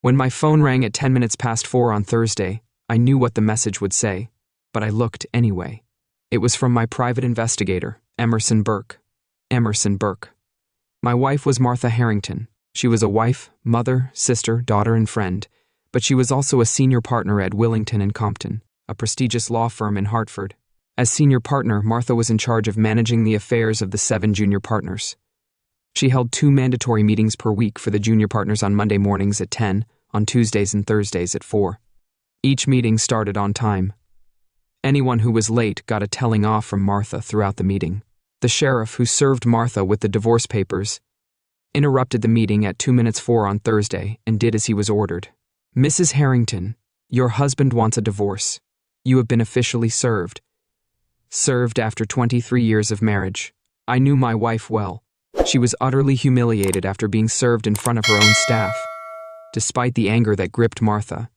When my phone rang at 10 minutes past 4 on Thursday, I knew what the message would say, but I looked anyway. It was from my private investigator, Emerson Burke. Emerson Burke. My wife was Martha Harrington. She was a wife, mother, sister, daughter, and friend, but she was also a senior partner at Willington & Compton, a prestigious law firm in Hartford. As senior partner, Martha was in charge of managing the affairs of the 7 junior partners. She held 2 mandatory meetings per week for the junior partners on Monday mornings at 10, on Tuesdays and Thursdays at 4. Each meeting started on time. Anyone who was late got a telling off from Martha throughout the meeting. The sheriff who served Martha with the divorce papers interrupted the meeting at 2 minutes 4 on Thursday and did as he was ordered. "Mrs. Harrington, your husband wants a divorce. You have been officially served. Served after 23 years of marriage. I knew my wife well. She was utterly humiliated after being served in front of her own staff. Despite the anger that gripped Martha,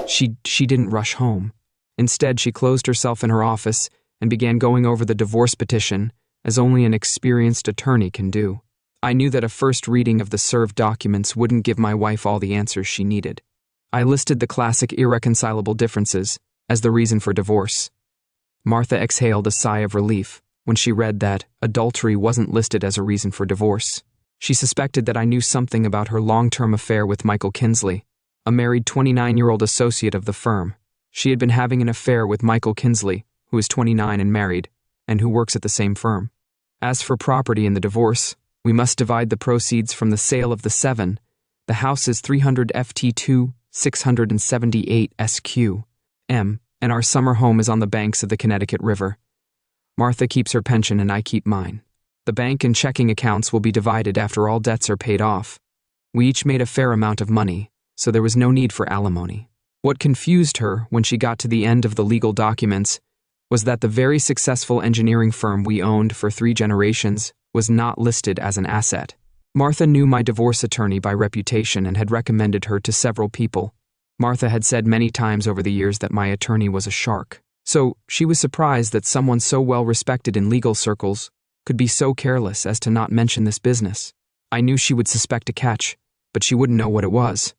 she didn't rush home. Instead, she closed herself in her office and began going over the divorce petition as only an experienced attorney can do. I knew that a first reading of the served documents wouldn't give my wife all the answers she needed. I listed the classic irreconcilable differences as the reason for divorce. Martha exhaled a sigh of relief when she read that adultery wasn't listed as a reason for divorce. She suspected that I knew something about her long-term affair with Michael Kinsley, a married 29-year-old associate of the firm. She had been having an affair with Michael Kinsley, who is 29 and married, and who works at the same firm. As for property in the divorce, we must divide the proceeds from the sale of the 7. The house is 300 FT2, 678 SQ, M, and our summer home is on the banks of the Connecticut River. Martha keeps her pension and I keep mine. The bank and checking accounts will be divided after all debts are paid off. We each made a fair amount of money, so there was no need for alimony. What confused her when she got to the end of the legal documents was that the very successful engineering firm we owned for 3 generations was not listed as an asset. Martha knew my divorce attorney by reputation and had recommended her to several people. Martha had said many times over the years that my attorney was a shark, so she was surprised that someone so well respected in legal circles could be so careless as to not mention this business. I knew she would suspect a catch, but she wouldn't know what it was.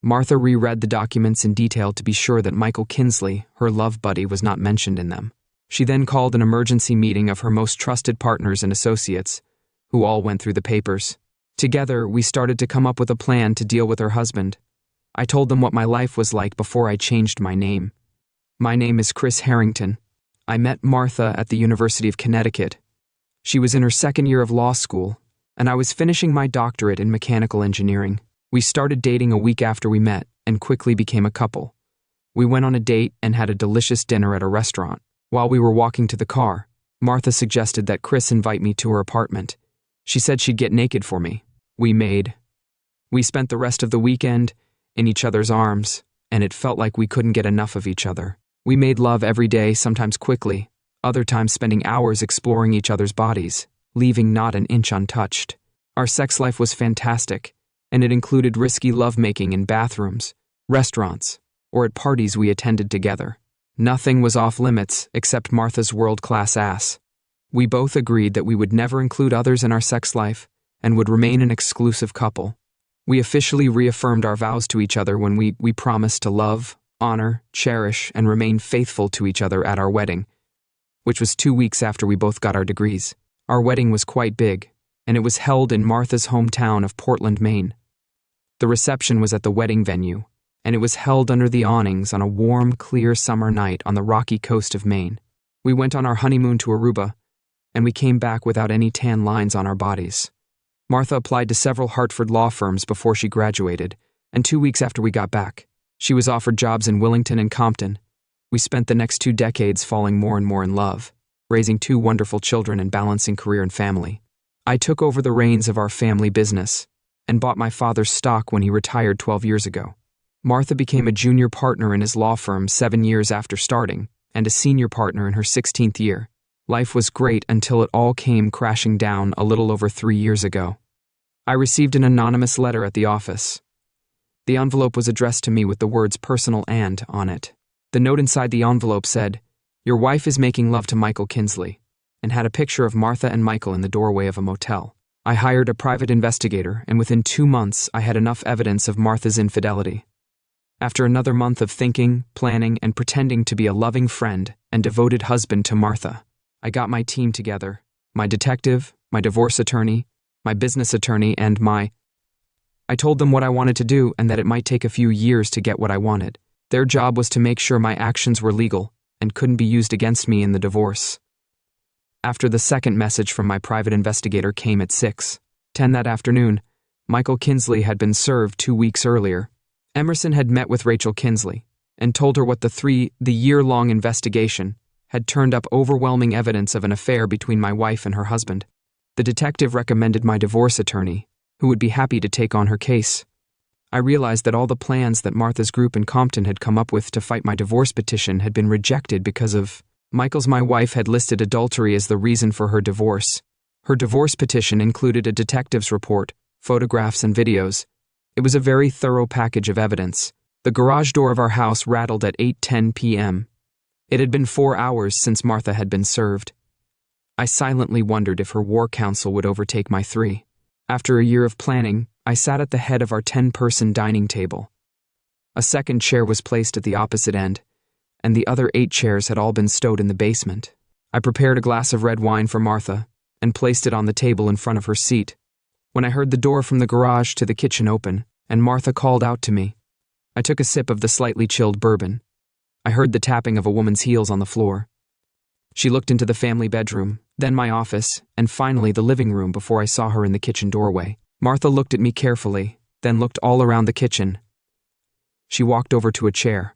Martha reread the documents in detail to be sure that Michael Kinsley, her love buddy, was not mentioned in them. She then called an emergency meeting of her most trusted partners and associates, who all went through the papers. Together, we started to come up with a plan to deal with her husband. I told them what my life was like before I changed my name. My name is Chris Harrington. I met Martha at the University of Connecticut. She was in her 2nd year of law school, and I was finishing my doctorate in mechanical engineering. We started dating a week after we met and quickly became a couple. We went on a date and had a delicious dinner at a restaurant. While we were walking to the car, Martha suggested that Chris invite me to her apartment. She said she'd get naked for me. We spent the rest of the weekend in each other's arms, and it felt like we couldn't get enough of each other. We made love every day, sometimes quickly, other times spending hours exploring each other's bodies, leaving not an inch untouched. Our sex life was fantastic, and it included risky lovemaking in bathrooms, restaurants, or at parties we attended together. Nothing was off limits except Martha's world-class ass. We both agreed that we would never include others in our sex life and would remain an exclusive couple. We officially reaffirmed our vows to each other when we promised to love, honor, cherish, and remain faithful to each other at our wedding, which was 2 weeks after we both got our degrees. Our wedding was quite big, and it was held in Martha's hometown of Portland, Maine. The reception was at the wedding venue, and it was held under the awnings on a warm, clear summer night on the rocky coast of Maine. We went on our honeymoon to Aruba, and we came back without any tan lines on our bodies. Martha applied to several Hartford law firms before she graduated, and 2 weeks after we got back, she was offered jobs in Willington and Compton. We spent the next 2 decades falling more and more in love, raising 2 wonderful children and balancing career and family. I took over the reins of our family business and bought my father's stock when he retired 12 years ago. Martha became a junior partner in his law firm 7 years after starting, and a senior partner in her 16th year. Life was great until it all came crashing down a little over 3 years ago. I received an anonymous letter at the office. The envelope was addressed to me with the words "personal and" on it. The note inside the envelope said, "Your wife is making love to Michael Kinsley," and had a picture of Martha and Michael in the doorway of a motel. I hired a private investigator, and within 2 months, I had enough evidence of Martha's infidelity. After another month of thinking, planning, and pretending to be a loving friend and devoted husband to Martha, I got my team together, my detective, my divorce attorney, my business attorney, and I told them what I wanted to do and that it might take a few years to get what I wanted. Their job was to make sure my actions were legal and couldn't be used against me in the divorce. After the second message from my private investigator came at 6:10 that afternoon, Michael Kinsley had been served 2 weeks earlier. Emerson had met with Rachel Kinsley and told her what the year-long investigation had turned up overwhelming evidence of an affair between my wife and her husband. The detective recommended my divorce attorney, who would be happy to take on her case. I realized that all the plans that Martha's group in Compton had come up with to fight my divorce petition had been rejected because of my wife had listed adultery as the reason for her divorce. Her divorce petition included a detective's report, photographs, and videos. It was a very thorough package of evidence. The garage door of our house rattled at 8:10 p.m. It had been 4 hours since Martha had been served. I silently wondered if her war counsel would overtake my 3. After a year of planning, I sat at the head of our 10-person dining table. A second chair was placed at the opposite end, and the other 8 chairs had all been stowed in the basement. I prepared a glass of red wine for Martha and placed it on the table in front of her seat. When I heard the door from the garage to the kitchen open, and Martha called out to me, I took a sip of the slightly chilled bourbon. I heard the tapping of a woman's heels on the floor. She looked into the family bedroom, then my office, and finally the living room before I saw her in the kitchen doorway. Martha looked at me carefully, then looked all around the kitchen. She walked over to a chair.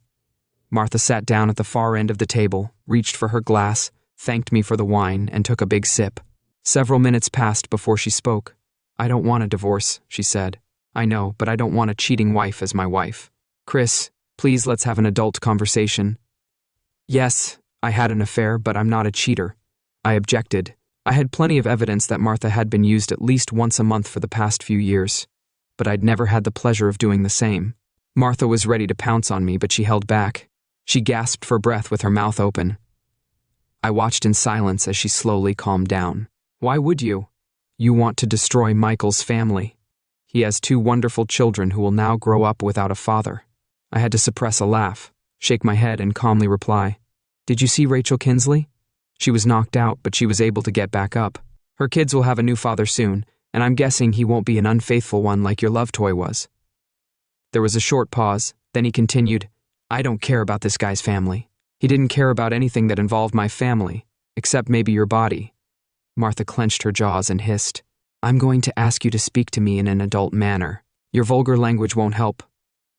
Martha sat down at the far end of the table, reached for her glass, thanked me for the wine, and took a big sip. Several minutes passed before she spoke. "I don't want a divorce," she said. "I know, but I don't want a cheating wife as my wife. Chris, please let's have an adult conversation." "Yes, I had an affair, but I'm not a cheater," I objected. I had plenty of evidence that Martha had been used at least once a month for the past few years, but I'd never had the pleasure of doing the same. Martha was ready to pounce on me, but she held back. She gasped for breath with her mouth open. I watched in silence as she slowly calmed down. "Why would you? You want to destroy Michael's family. He has 2 wonderful children who will now grow up without a father." I had to suppress a laugh, shake my head, and calmly reply, "Did you see Rachel Kinsley? She was knocked out, but she was able to get back up. Her kids will have a new father soon, and I'm guessing he won't be an unfaithful one like your love toy was." There was a short pause, then he continued, "I don't care about this guy's family. He didn't care about anything that involved my family, except maybe your body." Martha clenched her jaws and hissed, "I'm going to ask you to speak to me in an adult manner. Your vulgar language won't help."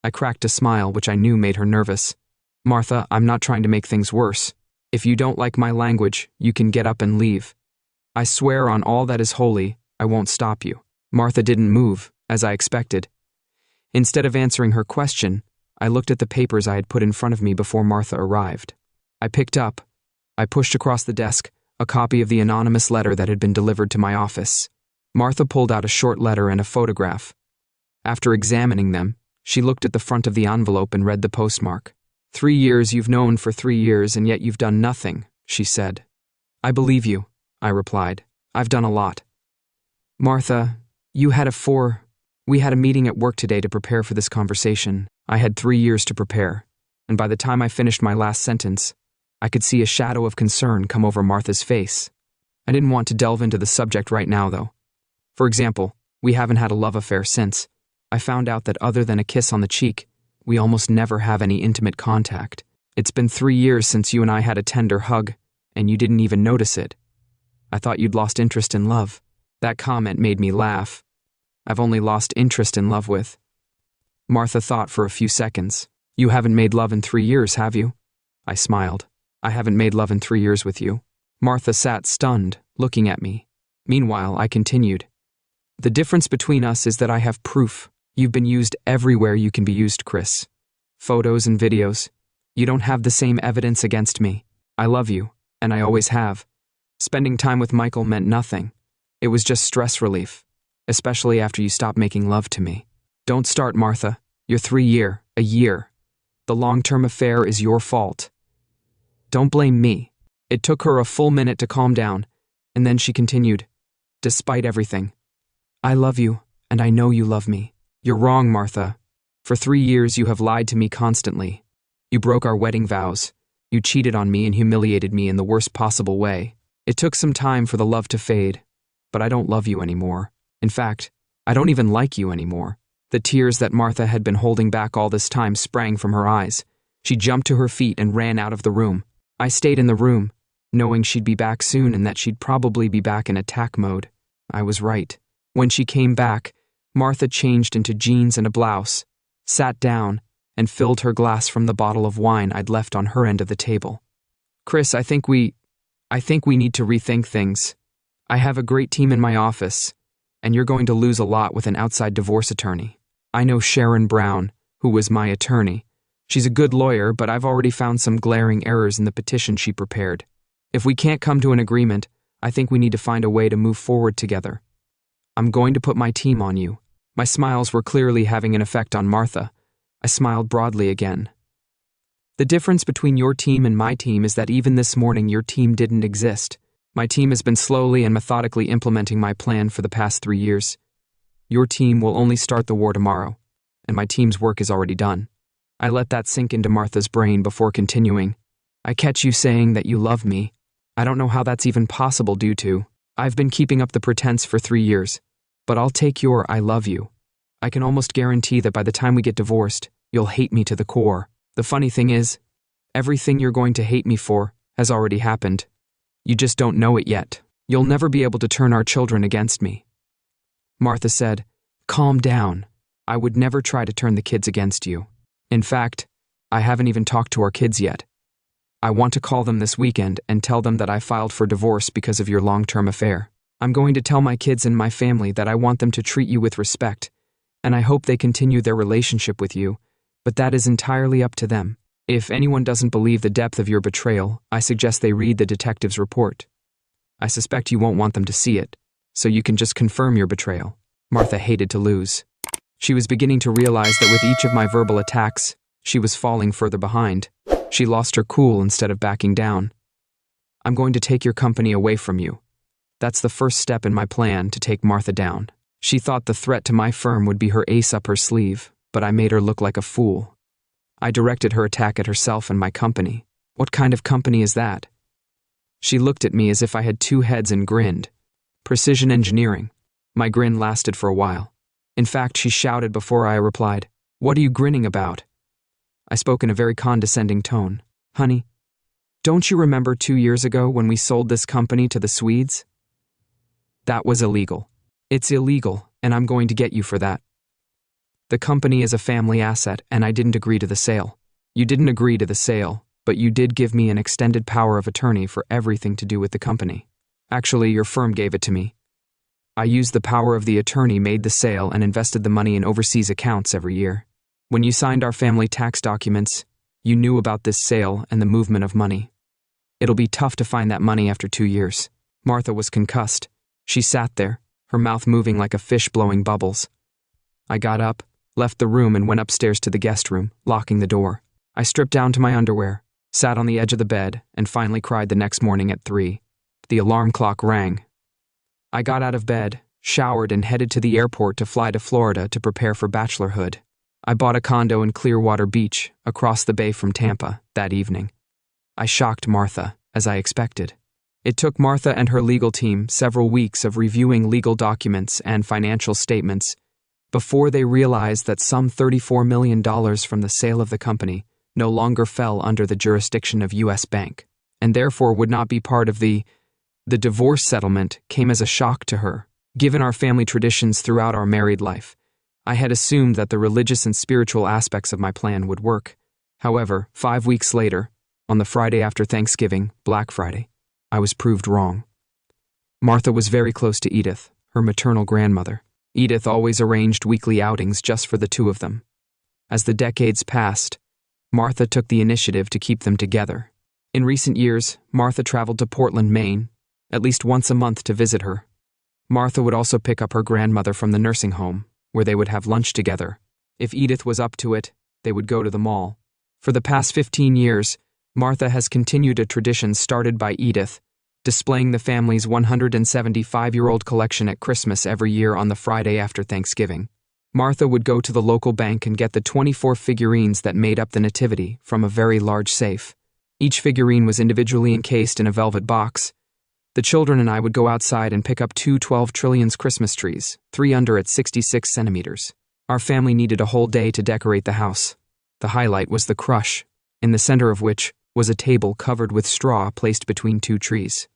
I cracked a smile, which I knew made her nervous. "Martha, I'm not trying to make things worse. If you don't like my language, you can get up and leave. I swear on all that is holy, I won't stop you." Martha didn't move, as I expected. Instead of answering her question, I looked at the papers I had put in front of me before Martha arrived. I pushed across the desk a copy of the anonymous letter that had been delivered to my office. Martha pulled out a short letter and a photograph. After examining them, she looked at the front of the envelope and read the postmark. 3 years you've known for 3 years, and yet you've done nothing," she said. "I believe you," I replied. "I've done a lot." "Martha, we had a meeting at work today to prepare for this conversation. I had 3 years to prepare, and by the time I finished my last sentence, I could see a shadow of concern come over Martha's face. I didn't want to delve into the subject right now, though. For example, we haven't had a love affair since. I found out that other than a kiss on the cheek, we almost never have any intimate contact. It's been 3 years since you and I had a tender hug, and you didn't even notice it. I thought you'd lost interest in love." That comment made me laugh. "I've only lost interest in love with..." Martha thought for a few seconds. "You haven't made love in 3 years, have you?" I smiled. "I haven't made love in 3 years with you." Martha sat stunned, looking at me. Meanwhile, I continued. "The difference between us is that I have proof. You've been used everywhere you can be used, Chris. Photos and videos. You don't have the same evidence against me. I love you, and I always have. Spending time with Michael meant nothing. It was just stress relief, especially after you stopped making love to me. Don't start, Martha. You're a year. The long-term affair is your fault. Don't blame me." It took her a full minute to calm down, and then she continued, "Despite everything, I love you, and I know you love me. You're wrong, Martha. For 3 years you have lied to me constantly. You broke our wedding vows. You cheated on me and humiliated me in the worst possible way. It took some time for the love to fade, but I don't love you anymore. In fact, I don't even like you anymore. The tears that Martha had been holding back all this time sprang from her eyes. She jumped to her feet and ran out of the room. I stayed in the room, knowing she'd be back soon and that she'd probably be back in attack mode. I was right. When she came back, Martha changed into jeans and a blouse, sat down, and filled her glass from the bottle of wine I'd left on her end of the table. Chris, I think we need to rethink things. I have a great team in my office, and you're going to lose a lot with an outside divorce attorney. I know Sharon Brown, who was my attorney. She's a good lawyer, but I've already found some glaring errors in the petition she prepared. If we can't come to an agreement, I think we need to find a way to move forward together. I'm going to put my team on you. My smiles were clearly having an effect on Martha. I smiled broadly again. The difference between your team and my team is that even this morning your team didn't exist. My team has been slowly and methodically implementing my plan for the past 3 years. Your team will only start the war tomorrow, and my team's work is already done. I let that sink into Martha's brain before continuing. I catch you saying that you love me. I don't know how that's even possible due to. I've been keeping up the pretense for 3 years, but I'll take your I love you. I can almost guarantee that by the time we get divorced, you'll hate me to the core. The funny thing is, everything you're going to hate me for has already happened. You just don't know it yet. You'll never be able to turn our children against me. Martha said, "Calm down. I would never try to turn the kids against you. In fact, I haven't even talked to our kids yet. I want to call them this weekend and tell them that I filed for divorce because of your long-term affair. I'm going to tell my kids and my family that I want them to treat you with respect, and I hope they continue their relationship with you, but that is entirely up to them. If anyone doesn't believe the depth of your betrayal, I suggest they read the detective's report. I suspect you won't want them to see it, so you can just confirm your betrayal." Martha hated to lose. She was beginning to realize that with each of my verbal attacks, she was falling further behind. She lost her cool instead of backing down. "I'm going to take your company away from you. That's the first step in my plan to take Martha down." She thought the threat to my firm would be her ace up her sleeve, but I made her look like a fool. I directed her attack at herself and my company. What kind of company is that? She looked at me as if I had 2 heads and grinned. Precision engineering. My grin lasted for a while. In fact, she shouted before I replied, "What are you grinning about?" I spoke in a very condescending tone. "Honey, don't you remember 2 years ago when we sold this company to the Swedes? That was illegal. It's illegal, and I'm going to get you for that. The company is a family asset, and I didn't agree to the sale. You didn't agree to the sale, but you did give me an extended power of attorney for everything to do with the company. Actually, your firm gave it to me. I used the power of the attorney, made the sale, and invested the money in overseas accounts every year. When you signed our family tax documents, you knew about this sale and the movement of money. It'll be tough to find that money after 2 years." Martha was concussed. She sat there, her mouth moving like a fish blowing bubbles. I got up, left the room, and went upstairs to the guest room, locking the door. I stripped down to my underwear, sat on the edge of the bed, and finally cried the next morning at 3. The alarm clock rang. I got out of bed, showered, and headed to the airport to fly to Florida to prepare for bachelorhood. I bought a condo in Clearwater Beach, across the bay from Tampa, that evening. I shocked Martha, as I expected. It took Martha and her legal team several weeks of reviewing legal documents and financial statements before they realized that some $34 million from the sale of the company no longer fell under the jurisdiction of U.S. Bank, and therefore would not be part of the divorce settlement. Came as a shock to her. Given our family traditions throughout our married life, I had assumed that the religious and spiritual aspects of my plan would work. However, 5 weeks later, on the Friday after Thanksgiving, Black Friday, I was proved wrong. Martha was very close to Edith, her maternal grandmother. Edith always arranged weekly outings just for the 2 of them. As the decades passed, Martha took the initiative to keep them together. In recent years, Martha traveled to Portland, Maine, at least once a month to visit her. Martha would also pick up her grandmother from the nursing home, where they would have lunch together. If Edith was up to it, they would go to the mall. For the past 15 years, Martha has continued a tradition started by Edith displaying the family's 175-year-old collection at Christmas every year on the Friday after Thanksgiving. Martha would go to the local bank and get the 24 figurines that made up the nativity from a very large safe. Each figurine was individually encased in a velvet box. The children and I would go outside and pick up 12 trillions Christmas trees, 3 under at 66 centimeters. Our family needed a whole day to decorate the house. The highlight was the crush, in the center of which was a table covered with straw placed between 2 trees.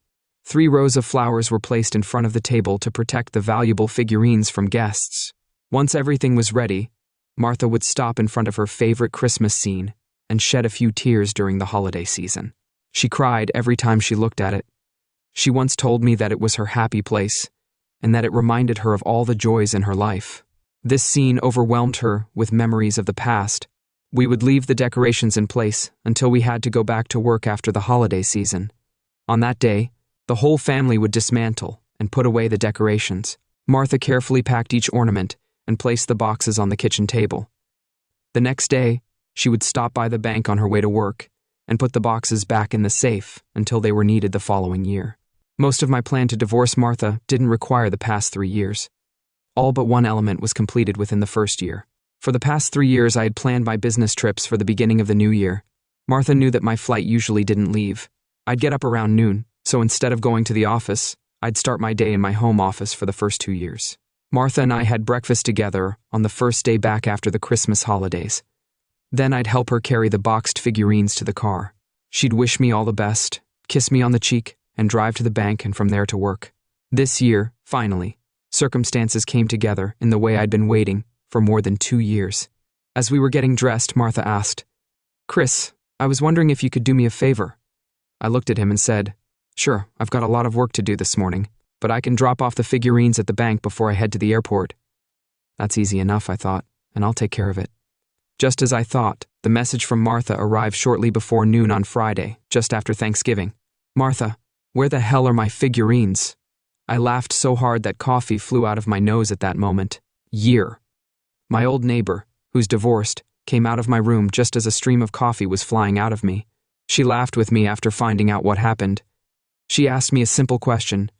3 rows of flowers were placed in front of the table to protect the valuable figurines from guests. Once everything was ready, Martha would stop in front of her favorite Christmas scene and shed a few tears during the holiday season. She cried every time she looked at it. She once told me that it was her happy place and that it reminded her of all the joys in her life. This scene overwhelmed her with memories of the past. We would leave the decorations in place until we had to go back to work after the holiday season. On that day, the whole family would dismantle and put away the decorations. Martha carefully packed each ornament and placed the boxes on the kitchen table. The next day, she would stop by the bank on her way to work and put the boxes back in the safe until they were needed the following year. Most of my plan to divorce Martha didn't require the past 3 years. All but one element was completed within the first year. For the past 3 years, I had planned my business trips for the beginning of the new year. Martha knew that my flight usually didn't leave. I'd get up around noon, so instead of going to the office, I'd start my day in my home office for the first 2 years. Martha and I had breakfast together on the first day back after the Christmas holidays. Then I'd help her carry the boxed figurines to the car. She'd wish me all the best, kiss me on the cheek, and drive to the bank and from there to work. This year, finally, circumstances came together in the way I'd been waiting for more than 2 years. As we were getting dressed, Martha asked, "Chris, I was wondering if you could do me a favor." I looked at him and said, "Sure, I've got a lot of work to do this morning, but I can drop off the figurines at the bank before I head to the airport." That's easy enough, I thought, and I'll take care of it. Just as I thought, the message from Martha arrived shortly before noon on Friday, just after Thanksgiving. "Martha, where the hell are my figurines?" I laughed so hard that coffee flew out of my nose at that moment. My old neighbor, who's divorced, came out of my room just as a stream of coffee was flying out of me. She laughed with me after finding out what happened. She asked me a simple question.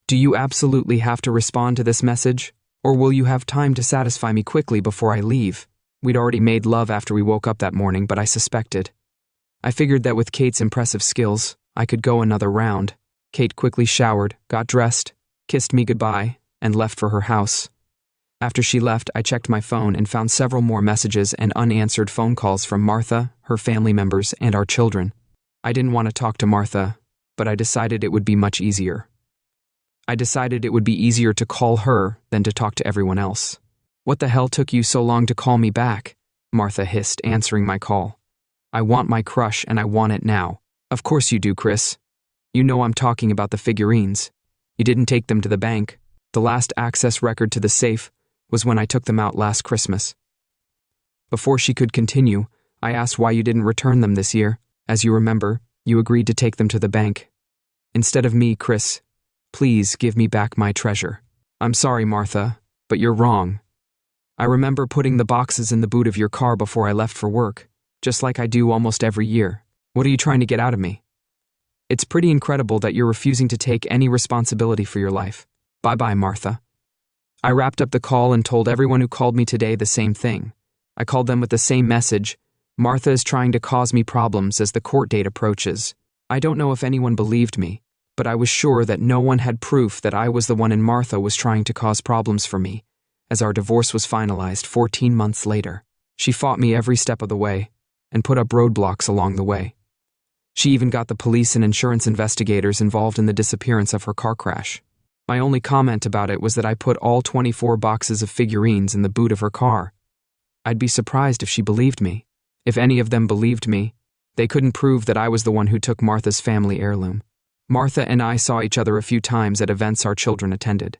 "Do you absolutely have to respond to this message, or will you have time to satisfy me quickly before I leave?" We'd already made love after we woke up that morning, but I suspected. I figured that with Kate's impressive skills, I could go another round. Kate quickly showered, got dressed, kissed me goodbye, and left for her house. After she left, I checked my phone and found several more messages and unanswered phone calls from Martha, her family members, and our children. I didn't want to talk to Martha, but I decided it would be much easier. I decided it would be easier to call her than to talk to everyone else. "What the hell took you so long to call me back?" Martha hissed, answering my call. "I want my crush and I want it now." "Of course you do, Chris. You know I'm talking about the figurines. You didn't take them to the bank. The last access record to the safe was when I took them out last Christmas." Before she could continue, I asked why you didn't return them this year. As you remember, you agreed to take them to the bank. "Instead of me, Chris, please give me back my treasure." "I'm sorry, Martha, but you're wrong. I remember putting the boxes in the boot of your car before I left for work, just like I do almost every year. What are you trying to get out of me? It's pretty incredible that you're refusing to take any responsibility for your life. Bye-bye, Martha." I wrapped up the call and told everyone who called me today the same thing. I called them with the same message. Martha is trying to cause me problems as the court date approaches. I don't know if anyone believed me, but I was sure that no one had proof that I was the one and Martha was trying to cause problems for me, as our divorce was finalized 14 months later. She fought me every step of the way and put up roadblocks along the way. She even got the police and insurance investigators involved in the disappearance of her car crash. My only comment about it was that I put all 24 boxes of figurines in the boot of her car. I'd be surprised if she believed me. If any of them believed me, they couldn't prove that I was the one who took Martha's family heirloom. Martha and I saw each other a few times at events our children attended.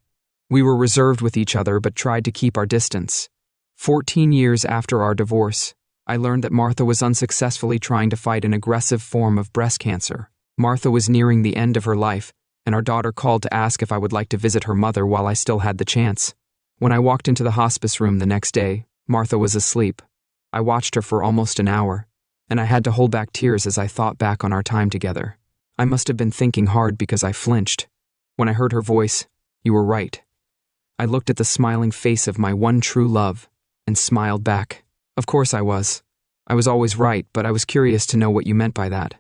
We were reserved with each other but tried to keep our distance. 14 years after our divorce, I learned that Martha was unsuccessfully trying to fight an aggressive form of breast cancer. Martha was nearing the end of her life, and our daughter called to ask if I would like to visit her mother while I still had the chance. When I walked into the hospice room the next day, Martha was asleep. I watched her for almost an hour, and I had to hold back tears as I thought back on our time together. I must have been thinking hard because I flinched. When I heard her voice, "You were right." I looked at the smiling face of my one true love and smiled back. Of course I was. I was always right, but I was curious to know what you meant by that.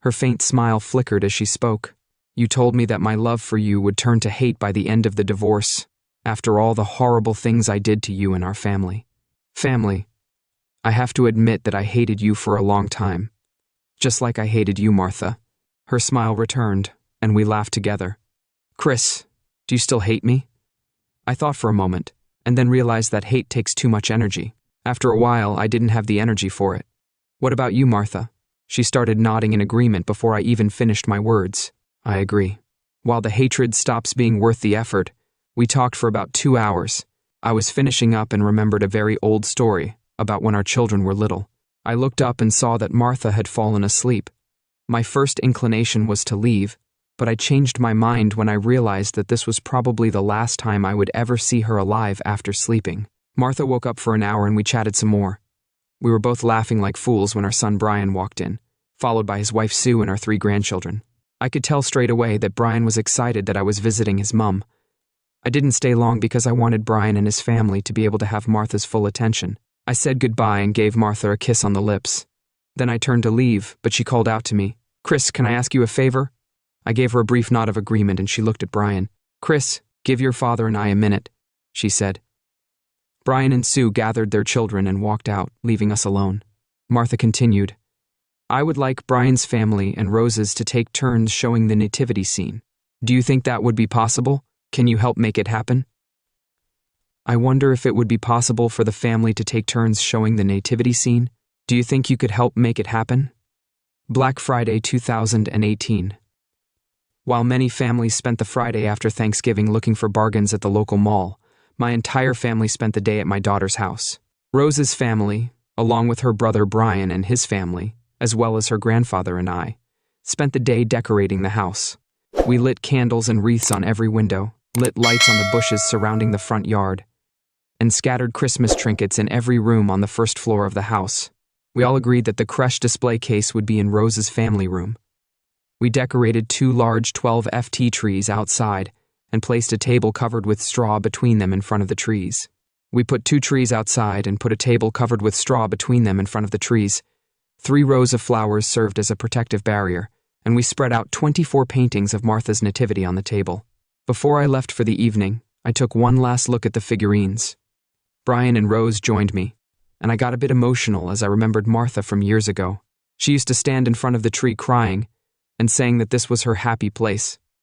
Her faint smile flickered as she spoke. "You told me that my love for you would turn to hate by the end of the divorce, after all the horrible things I did to you and our family. Family. I have to admit that I hated you for a long time. Just like I hated you, Martha." Her smile returned, and we laughed together. "Chris, do you still hate me?" I thought for a moment, and then realized that hate takes too much energy. After a while, I didn't have the energy for it. "What about you, Martha?" She started nodding in agreement before I even finished my words. "I agree." While the hatred stops being worth the effort, we talked for about 2 hours. I was finishing up and remembered a very old story about when our children were little. I looked up and saw that Martha had fallen asleep. My first inclination was to leave, but I changed my mind when I realized that this was probably the last time I would ever see her alive after sleeping. Martha woke up for an hour and we chatted some more. We were both laughing like fools when our son Brian walked in, followed by his wife Sue and our 3 grandchildren. I could tell straight away that Brian was excited that I was visiting his mum. I didn't stay long because I wanted Brian and his family to be able to have Martha's full attention. I said goodbye and gave Martha a kiss on the lips. Then I turned to leave, but she called out to me, "Chris, can I ask you a favor?" I gave her a brief nod of agreement and she looked at Brian. "Chris, give your father and I a minute," she said. Brian and Sue gathered their children and walked out, leaving us alone. Martha continued, "I would like Brian's family and Rose's to take turns showing the nativity scene. Do you think that would be possible? Can you help make it happen?" "I wonder if it would be possible for the family to take turns showing the nativity scene. Do you think you could help make it happen?" Black Friday 2018. While many families spent the Friday after Thanksgiving looking for bargains at the local mall, my entire family spent the day at my daughter's house. Rose's family, along with her brother Brian and his family, as well as her grandfather and I, spent the day decorating the house. We lit candles and wreaths on every window, lit lights on the bushes surrounding the front yard, and scattered Christmas trinkets in every room on the first floor of the house. We all agreed that the creche display case would be in Rose's family room. We decorated 2 large 12 FT trees outside and placed a table covered with straw between them in front of the trees. We put 2 trees outside and put a table covered with straw between them in front of the trees. 3 rows of flowers served as a protective barrier, and we spread out 24 paintings of Martha's nativity on the table. Before I left for the evening, I took one last look at the figurines. Brian and Rose joined me, and I got a bit emotional as I remembered Martha from years ago. She used to stand in front of the tree crying and saying that this was her happy place.